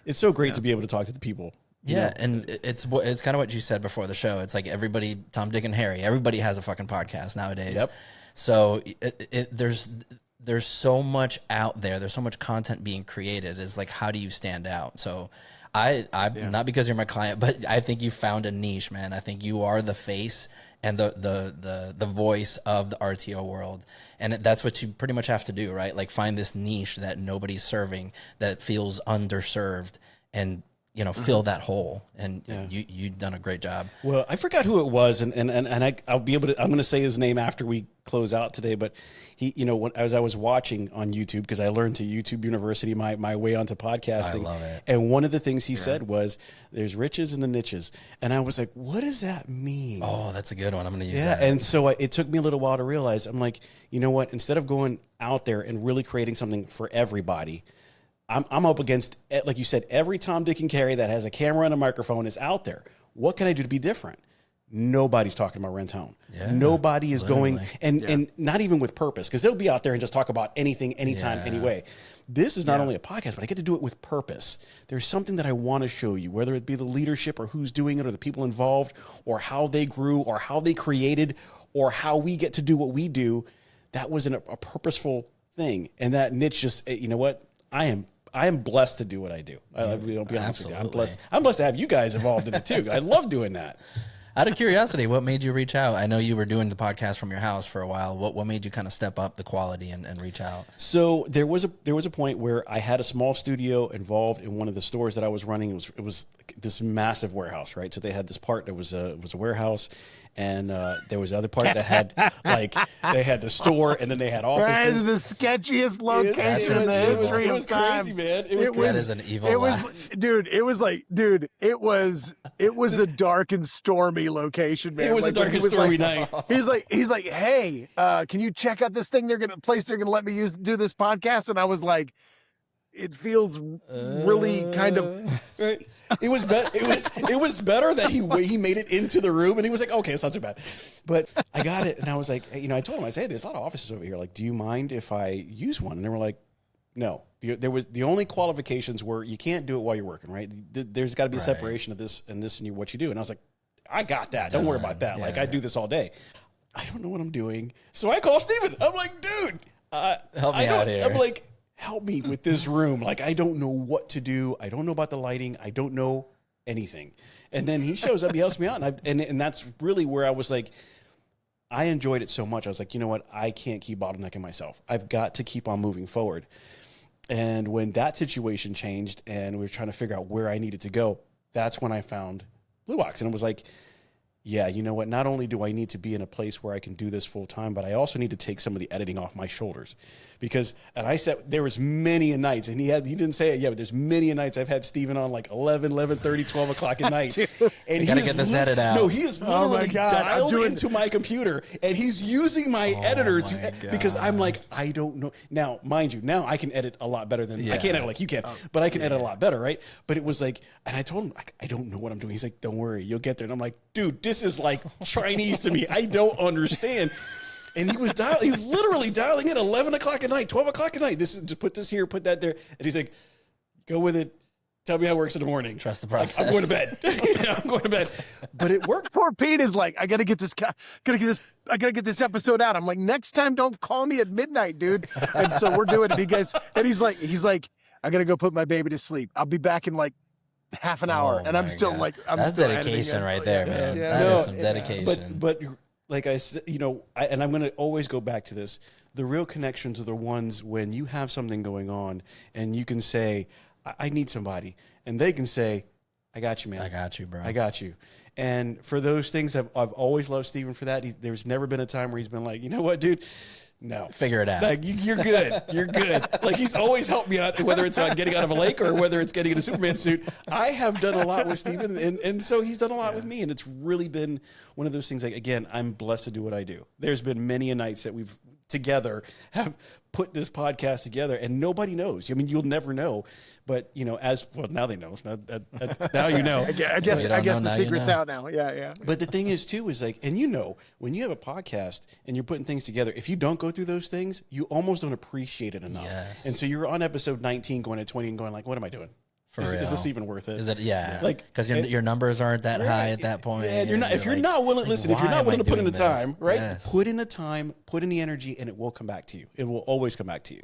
it's so great to be able to talk to the people. Yeah, and it's kind of what you said before the show. It's like everybody, Tom, Dick, and Harry, everybody has a fucking podcast nowadays. Yep. So there's so much out there. There's so much content being created. It's like, how do you stand out? So not because you're my client, but I think you found a niche, man. I think you are the face and the voice of the RTO world. And that's what you pretty much have to do, right? Like find this niche that nobody's serving, that feels underserved, and fill that hole, and you've done a great job. Well, I forgot who it was, and I'll be able to. I'm going to say his name after we close out today. But he, as I was watching on YouTube, because I learned to YouTube University my way onto podcasting. I love it. And one of the things he said was, "There's riches in the niches," and I was like, "What does that mean?" Oh, that's a good one. I'm going to use that. And so it took me a little while to realize. I'm like, you know what? Instead of going out there and really creating something for everybody, I'm up against, like you said, every Tom, Dick, and Harry that has a camera and a microphone is out there. What can I do to be different? Nobody's talking about rent home. Yeah, nobody is going, and not even with purpose, because they'll be out there and just talk about anything, anytime, anyway. This is not only a podcast, but I get to do it with purpose. There's something that I want to show you, whether it be the leadership or who's doing it or the people involved or how they grew or how they created or how we get to do what we do. That was a purposeful thing. And that niche just, you know what? I am blessed to do what I do. I'll be honest with you. I'm blessed to have you guys involved in it too. I love doing that. Out of curiosity, what made you reach out? I know you were doing the podcast from your house for a while. What made you kind of step up the quality and reach out? So there was a point where I had a small studio involved in one of the stores that I was running. It was this massive warehouse, right? So they had this part that was a warehouse, and there was the other part that had they had the store, and then they had offices. That is the sketchiest location in the history of time. It was crazy, man. That is an evil. It was a dark and stormy location, man. It was a dark and stormy night. He's like, hey, can you check out this thing? They're gonna let me do this podcast, and I was like, it feels really kind of. Right. It was better that he made it into the room, and he was like, okay, it's not so bad. But I got it, and I was like, I told him, I said, hey, there's a lot of offices over here. Like, do you mind if I use one? And they were like, no. The only qualifications were you can't do it while you're working, right? There's got to be a separation of this and what you do. And I was like, I got that. Don't worry about that. Yeah. Like, I do this all day. I don't know what I'm doing. So I call Steven. I'm like, dude, help me out here. I'm like, help me with this room. Like, I don't know what to do. I don't know about the lighting. I don't know anything. And then he shows up, he helps me out. And that's really where I was like, I enjoyed it so much. I was like, you know what? I can't keep bottlenecking myself. I've got to keep on moving forward. And when that situation changed and we were trying to figure out where I needed to go, that's when I found BlueBox. And it was like, yeah, you know what? Not only do I need to be in a place where I can do this full time, but I also need to take some of the editing off my shoulders. And I said, there was many a nights, and he didn't say it yet, but there's many a nights I've had Steven on like 11:30, 12 o'clock at night. And you got to get this edit out. No, he is literally dialed into my computer, and he's using my editor because I'm like, I don't know. Now, mind you, now I can edit a lot better than, I can't edit like you can, but I can edit a lot better, right? But it was like, and I told him, I don't know what I'm doing. He's like, don't worry, you'll get there. And I'm like, dude, this is like Chinese to me. I don't understand. And he's literally dialing in 11 o'clock at night, 12 o'clock at night. This is just put this here, put that there. And he's like, go with it. Tell me how it works in the morning. Trust the process. I'm going to bed. I'm going to bed. But it worked. Poor Pete is like, I gotta get this episode out. I'm like, next time don't call me at midnight, dude. And so we're doing it. And he's like, I gotta go put my baby to sleep. I'll be back in like half an hour. And I'm still God. I'm That's still dedication right there, man. Yeah. That is some dedication. But like I said, and I'm going to always go back to this. The real connections are the ones when you have something going on and you can say, I need somebody. And they can say, I got you, man. I got you, bro. I got you. And for those things, I've always loved Steven for that. There's never been a time where he's been like, you know what, dude? No. Figure it out. Like, you're good. You're good. Like, he's always helped me out, whether it's getting out of a lake or whether it's getting in a Superman suit. I have done a lot with Steven, and so he's done a lot with me, and it's really been one of those things, like, again, I'm blessed to do what I do. There's been many a nights that we've together have put this podcast together, and nobody knows. I mean, you'll never know, but, now they know. Now you know. I guess the secret's out now. Yeah. But the thing is, too, is like, and when you have a podcast and you're putting things together, if you don't go through those things, you almost don't appreciate it enough. Yes. And so you're on episode 19 going at 20 and going like, what am I doing? is real. this even worth it? Is it? Yeah. Like, because your numbers aren't that high at that point. Yeah, you're not. If you're like, not willing, listen. If you're why not am I willing to put in the doing this? time, right? Yes. Put in the time, put in the energy, and it will come back to you. It will always come back to you.